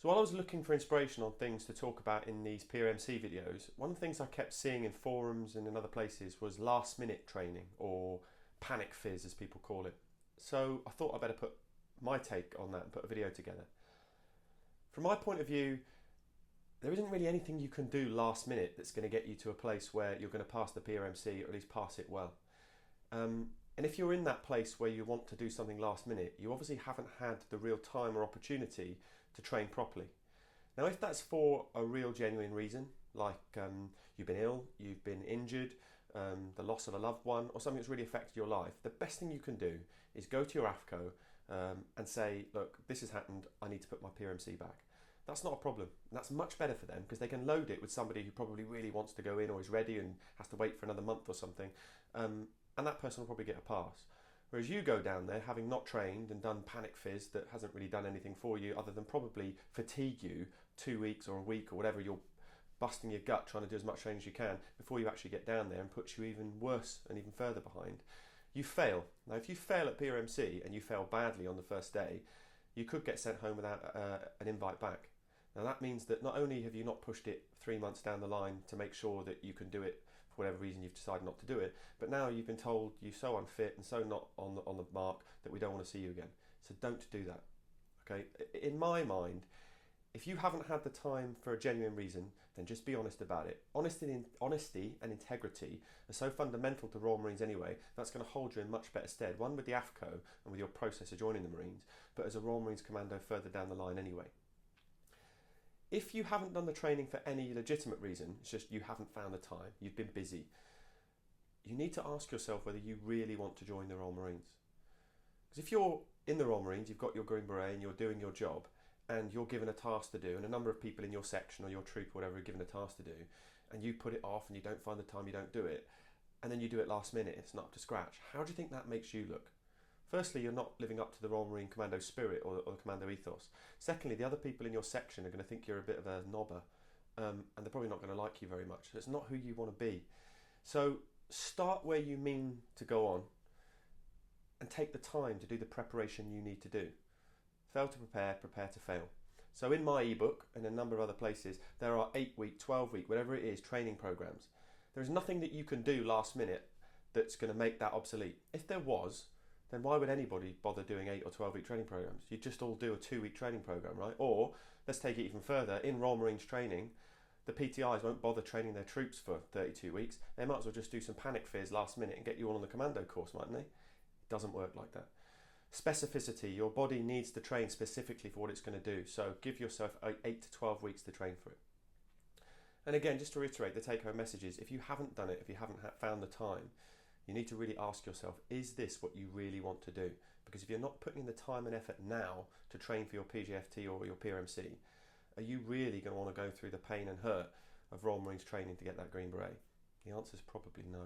So while I was looking for inspiration on things to talk about in these PRMC videos, one of the things I kept seeing in forums and in other places was last minute training, or panic phys as people call it. So I thought I'd better put my take on that and put a video together. From my point of view, there isn't really anything you can do last minute that's going to get you to a place where you're going to pass the PRMC, or at least pass it well. And if you're in that place where you want to do something last minute, you obviously haven't had the real time or opportunity to train properly. Now, if that's for a real genuine reason, like you've been ill, you've been injured, the loss of a loved one, or something that's really affected your life, the best thing you can do is go to your AFCO and say, look, this has happened, I need to put my PRMC back. That's not a problem. That's much better for them because they can load it with somebody who probably really wants to go in or is ready and has to wait for another month or something. And that person will probably get a pass. Whereas you go down there having not trained and done panic phys that hasn't really done anything for you other than probably fatigue you 2 weeks or a week or whatever, you're busting your gut trying to do as much training as you can before you actually get down there, and puts you even worse and even further behind. You fail. Now if you fail at PRMC and you fail badly on the first day, you could get sent home without an invite back. Now that means that not only have you not pushed it 3 months down the line to make sure that you can do it for whatever reason you've decided not to do it, but now you've been told you're so unfit and so not on the mark that we don't want to see you again. So don't do that. Okay? In my mind, if you haven't had the time for a genuine reason, then just be honest about it. Honesty and integrity are so fundamental to Royal Marines anyway, that's going to hold you in much better stead. One, with the AFCO and with your process of joining the Marines, but as a Royal Marines Commando further down the line anyway. If you haven't done the training for any legitimate reason, it's just you haven't found the time, you've been busy, you need to ask yourself whether you really want to join the Royal Marines. Because if you're in the Royal Marines, you've got your Green Beret and you're doing your job, and you're given a task to do, and a number of people in your section or your troop or whatever are given a task to do, and you put it off and you don't find the time, you don't do it, and then you do it last minute, it's not up to scratch, how do you think that makes you look? Firstly, you're not living up to the Royal Marine Commando spirit or the Commando ethos. Secondly, the other people in your section are going to think you're a bit of a knobber, and they're probably not going to like you very much. It's not who you want to be. So start where you mean to go on and take the time to do the preparation you need to do. Fail to prepare, prepare to fail. So in my ebook and a number of other places, there are 8-week, 12-week, whatever it is, training programs. There's nothing that you can do last minute that's going to make that obsolete. If there was, then why would anybody bother doing 8 or 12-week training programs? You'd just all do a 2-week training program, right? Or, let's take it even further, in Royal Marines training, the PTIs won't bother training their troops for 32 weeks. They might as well just do some panic phys last minute and get you all on the commando course, mightn't they? It doesn't work like that. Specificity, your body needs to train specifically for what it's going to do. So give yourself 8 to 12 weeks to train for it. And again, just to reiterate, the take-home message is, if you haven't done it, if you haven't found the time, you need to really ask yourself, is this what you really want to do? Because if you're not putting in the time and effort now to train for your PGFT or your PRMC, are you really going to want to go through the pain and hurt of Royal Marines training to get that Green Beret? The answer is probably no.